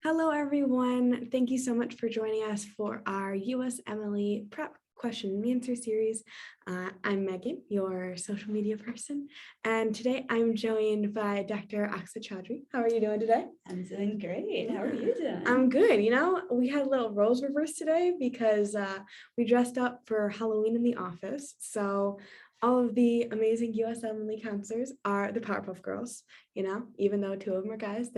Hello, everyone. Thank you so much for joining us for our USMLE Prep Question and Answer series. I'm Megan, your social media person, and today I'm joined by Dr. Aksa Chaudhry. How are you doing today? I'm doing great. How are you doing? I'm good. You know, we had a little roles reverse today because we dressed up for Halloween in the office. So all of the amazing USMLE counselors are the Powerpuff Girls, even though two of them are guys.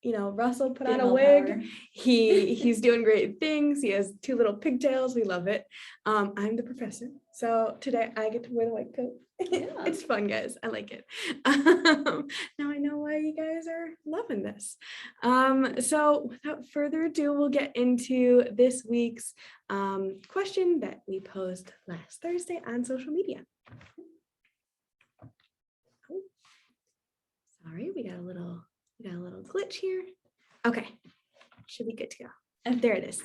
Russell put on a wig. He's doing great things. He has two little pigtails. We love it. I'm the professor. So today I get to wear the white coat. Yeah. It's fun, guys. I like it. Now I know why you guys are loving this. So without further ado, we'll get into this week's question that we posed last Thursday on social media. Oh, sorry, we got a little glitch here. Okay, should be good to go. And there it is.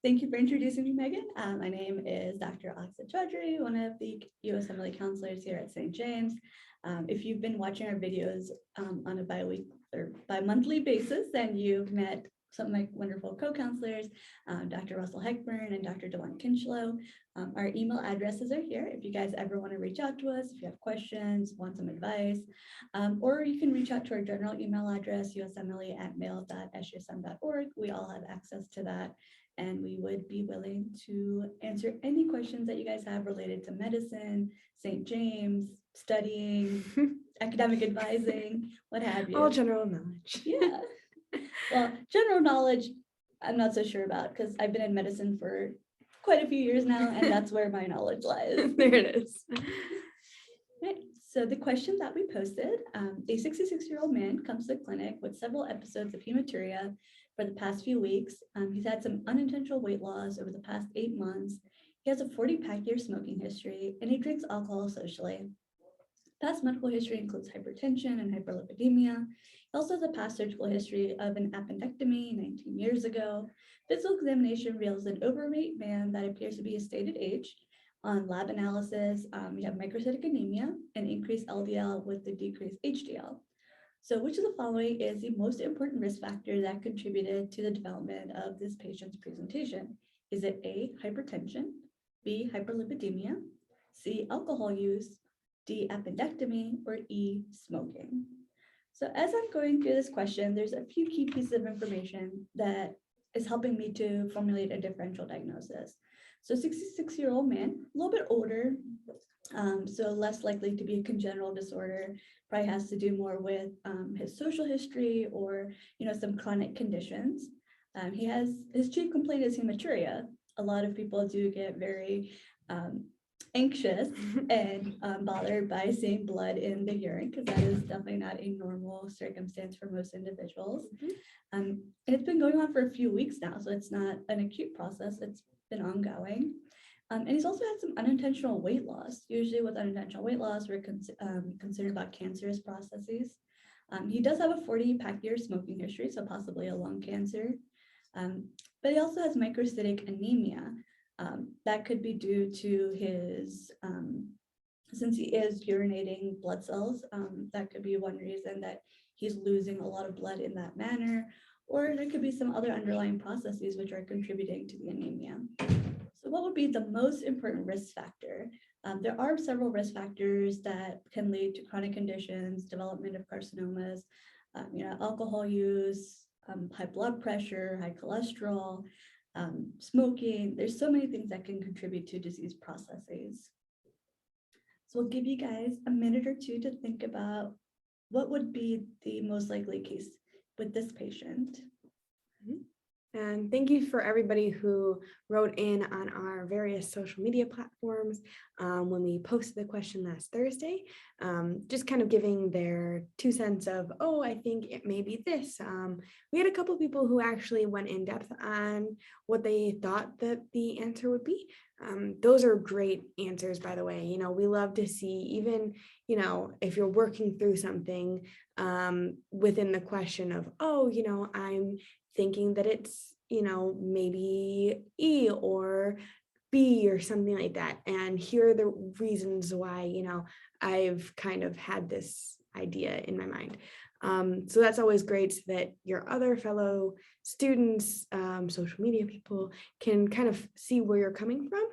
Thank you for introducing me, Megan. My name is Dr. Aksa Chaudhry, one of the USMLE counselors here at St. James. If you've been watching our videos on a bi-monthly basis, then you've met some of my wonderful co-counselors, Dr. Russell Heckburn and Dr. Dewan Kinchlow. Our email addresses are here if you guys ever want to reach out to us, if you have questions, want some advice, or you can reach out to our general email address, usmle@mail.susm.org. We all have access to that, and we would be willing to answer any questions that you guys have related to medicine, St. James, studying, academic advising, what have you. All general knowledge. Yeah. Well, general knowledge, I'm not so sure about because I've been in medicine for quite a few years now, and that's where my knowledge lies. There it is. Right. So the question that we posted, a 66-year-old man comes to the clinic with several episodes of hematuria for the past few weeks. He's had some unintentional weight loss over the past 8 months. He has a 40-pack-year smoking history, and he drinks alcohol socially. Past medical history includes hypertension and hyperlipidemia. He also has a past surgical history of an appendectomy 19 years ago. Physical examination reveals an overweight man that appears to be his stated age. On lab analysis, we have microcytic anemia and increased LDL with the decreased HDL. So which of the following is the most important risk factor that contributed to the development of this patient's presentation? Is it A, hypertension, B, hyperlipidemia, C, alcohol use, D, appendectomy, or E, smoking? So as I'm going through this question, there's a few key pieces of information that is helping me to formulate a differential diagnosis. So 66-year-old man, a little bit older, so less likely to be a congenital disorder, probably has to do more with his social history or some chronic conditions. His chief complaint is hematuria. A lot of people do get very anxious and bothered by seeing blood in the urine, because that is definitely not a normal circumstance for most individuals. And it's been going on for a few weeks now, so it's not an acute process, it's been ongoing. And he's also had some unintentional weight loss. Usually with unintentional weight loss, we're concerned about cancerous processes. He does have a 40-pack-year smoking history, so possibly a lung cancer. But he also has microcytic anemia. That could be due to his, since he is urinating blood cells, that could be one reason that he's losing a lot of blood in that manner, or there could be some other underlying processes which are contributing to the anemia. So what would be the most important risk factor? There are several risk factors that can lead to chronic conditions, development of carcinomas, alcohol use, high blood pressure, high cholesterol, smoking. There's so many things that can contribute to disease processes. So we'll give you guys a minute or two to think about what would be the most likely case with this patient. And thank you for everybody who wrote in on our various social media platforms when we posted the question last Thursday, just kind of giving their 2 cents of, oh, I think it may be this. We had a couple of people who actually went in depth on what they thought that the answer would be. Those are great answers, by the way. We love to see, even, if you're working through something within the question of, oh, I'm thinking that it's, maybe E or B or something like that. And here are the reasons why, I've kind of had this idea in my mind. So that's always great so that your other fellow students, social media people can kind of see where you're coming from.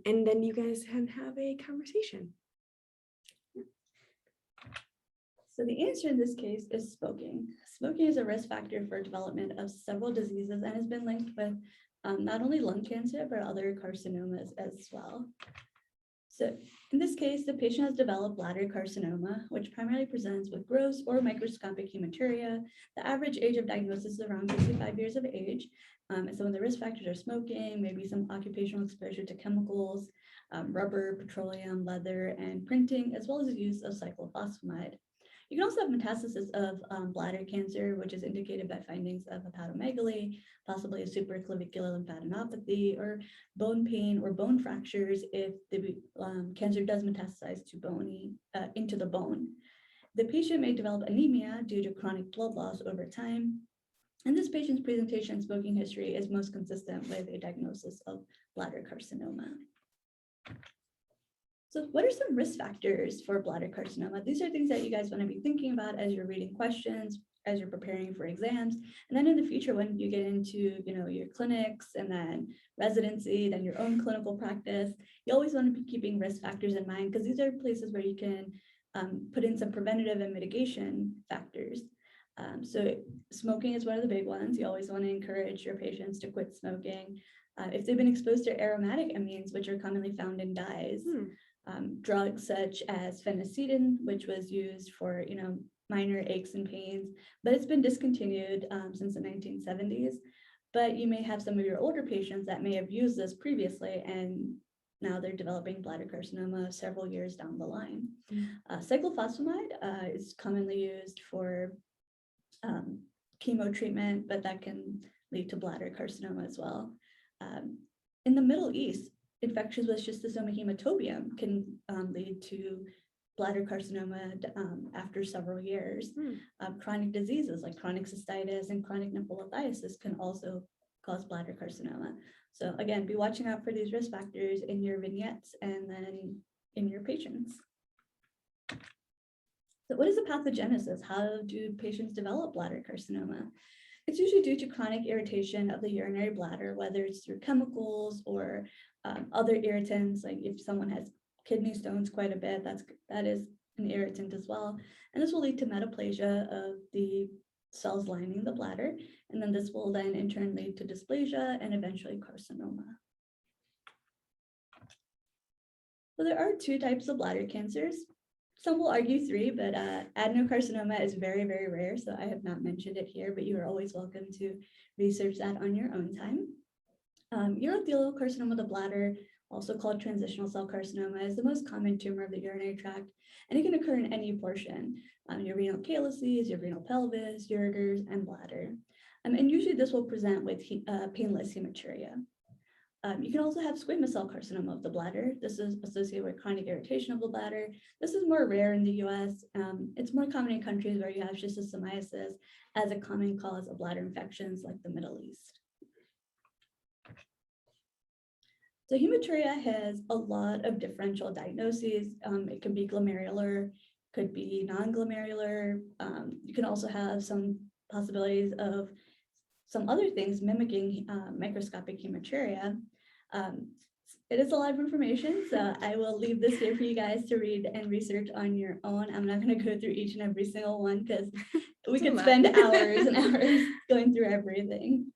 And then you guys can have a conversation. So the answer in this case is smoking. Smoking is a risk factor for development of several diseases and has been linked with not only lung cancer, but other carcinomas as well. So in this case, the patient has developed bladder carcinoma, which primarily presents with gross or microscopic hematuria. The average age of diagnosis is around 55 years of age. And some of the risk factors are smoking, maybe some occupational exposure to chemicals, rubber, petroleum, leather, and printing, as well as the use of cyclophosphamide. You can also have metastasis of bladder cancer, which is indicated by findings of hepatomegaly, possibly a supraclavicular lymphadenopathy, or bone pain or bone fractures if the cancer does metastasize to into the bone. The patient may develop anemia due to chronic blood loss over time. And this patient's presentation and smoking history is most consistent with a diagnosis of bladder carcinoma. So what are some risk factors for bladder carcinoma? These are things that you guys want to be thinking about as you're reading questions, as you're preparing for exams. And then in the future, when you get into your clinics and then residency, then your own clinical practice, you always want to be keeping risk factors in mind, because these are places where you can put in some preventative and mitigation factors. So smoking is one of the big ones. You always want to encourage your patients to quit smoking. If they've been exposed to aromatic amines, which are commonly found in dyes, drugs such as phenacetin, which was used for minor aches and pains, but it's been discontinued since the 1970s. But you may have some of your older patients that may have used this previously, and now they're developing bladder carcinoma several years down the line. Cyclophosphamide is commonly used for chemo treatment, but that can lead to bladder carcinoma as well. In the Middle East, infections with schistosoma hematobium can lead to bladder carcinoma after several years. Chronic diseases like chronic cystitis and chronic nympholithiasis can also cause bladder carcinoma. So again, be watching out for these risk factors in your vignettes and then in your patients. So what is the pathogenesis? How do patients develop bladder carcinoma? It's usually due to chronic irritation of the urinary bladder, whether it's through chemicals or other irritants. Like if someone has kidney stones quite a bit, that is an irritant as well. And this will lead to metaplasia of the cells lining the bladder. And then this will then in turn lead to dysplasia and eventually carcinoma. So there are two types of bladder cancers. Some will argue three, but adenocarcinoma is very, very rare, so I have not mentioned it here, but you are always welcome to research that on your own time. Urothelial carcinoma of the bladder, also called transitional cell carcinoma, is the most common tumor of the urinary tract, and it can occur in any portion, your renal calyces, your renal pelvis, ureters, and bladder. And usually this will present with painless hematuria. You can also have squamous cell carcinoma of the bladder. This is associated with chronic irritation of the bladder. This is more rare in the US. It's more common in countries where you have schistosomiasis as a common cause of bladder infections like the Middle East. So hematuria has a lot of differential diagnoses. It can be glomerular, could be non-glomerular. You can also have some possibilities of some other things mimicking microscopic hematuria. It is a lot of information, so I will leave this here for you guys to read and research on your own. I'm not going to go through each and every single one because we could spend hours and hours going through everything.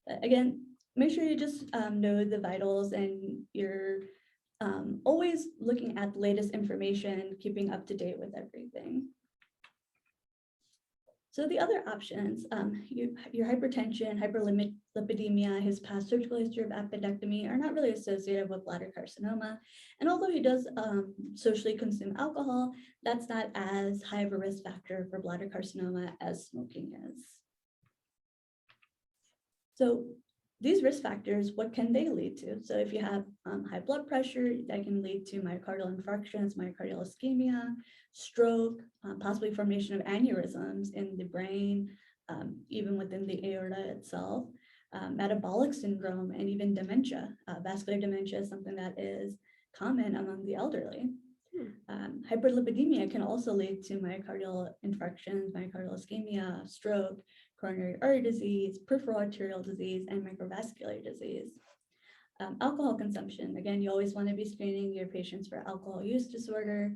But again, make sure you just know the vitals, and you're always looking at the latest information, keeping up to date with everything. So the other options, your hypertension, hyperlipidemia, his past surgical history of appendectomy are not really associated with bladder carcinoma. And although he does socially consume alcohol, that's not as high of a risk factor for bladder carcinoma as smoking is. So these risk factors, what can they lead to? So if you have high blood pressure, that can lead to myocardial infarctions, myocardial ischemia, stroke, possibly formation of aneurysms in the brain, even within the aorta itself, metabolic syndrome, and even dementia. Vascular dementia is something that is common among the elderly. Hyperlipidemia can also lead to myocardial infarctions, myocardial ischemia, stroke, coronary artery disease, peripheral arterial disease, and microvascular disease. Alcohol consumption, again, you always want to be screening your patients for alcohol use disorder,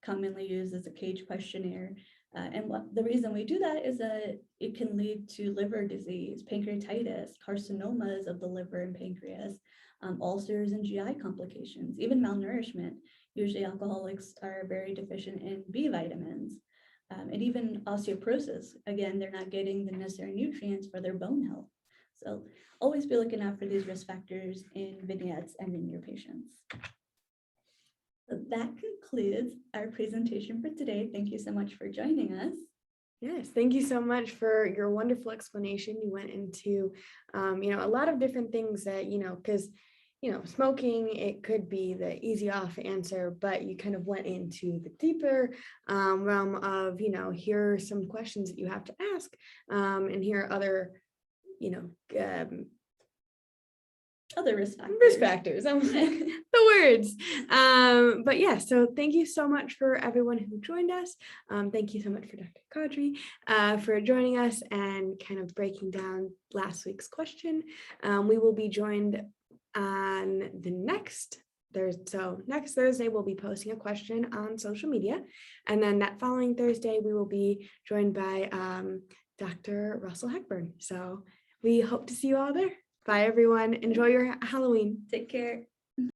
commonly used as a CAGE questionnaire. And the reason we do that is that it can lead to liver disease, pancreatitis, carcinomas of the liver and pancreas, ulcers and GI complications, even malnourishment. Usually alcoholics are very deficient in B vitamins, and even osteoporosis. Again, they're not getting the necessary nutrients for their bone health. So always be looking out for these risk factors in vignettes and in your patients. So that concludes our presentation for today. Thank you so much for joining us. Yes, thank you so much for your wonderful explanation. You went into, a lot of different things that, because, smoking, it could be the easy off answer, but you kind of went into the deeper realm of, here are some questions that you have to ask, and here are other, other risk factors. Risk factors. I'm like the words. But yeah, so thank you so much for everyone who joined us. Thank you so much for Dr. Kadri for joining us and kind of breaking down last week's question. We will be joined on the next Thursday. So next Thursday, we'll be posting a question on social media. And then that following Thursday, we will be joined by Dr. Russell Hepburn. So we hope to see you all there. Bye, everyone. Enjoy your Halloween. Take care.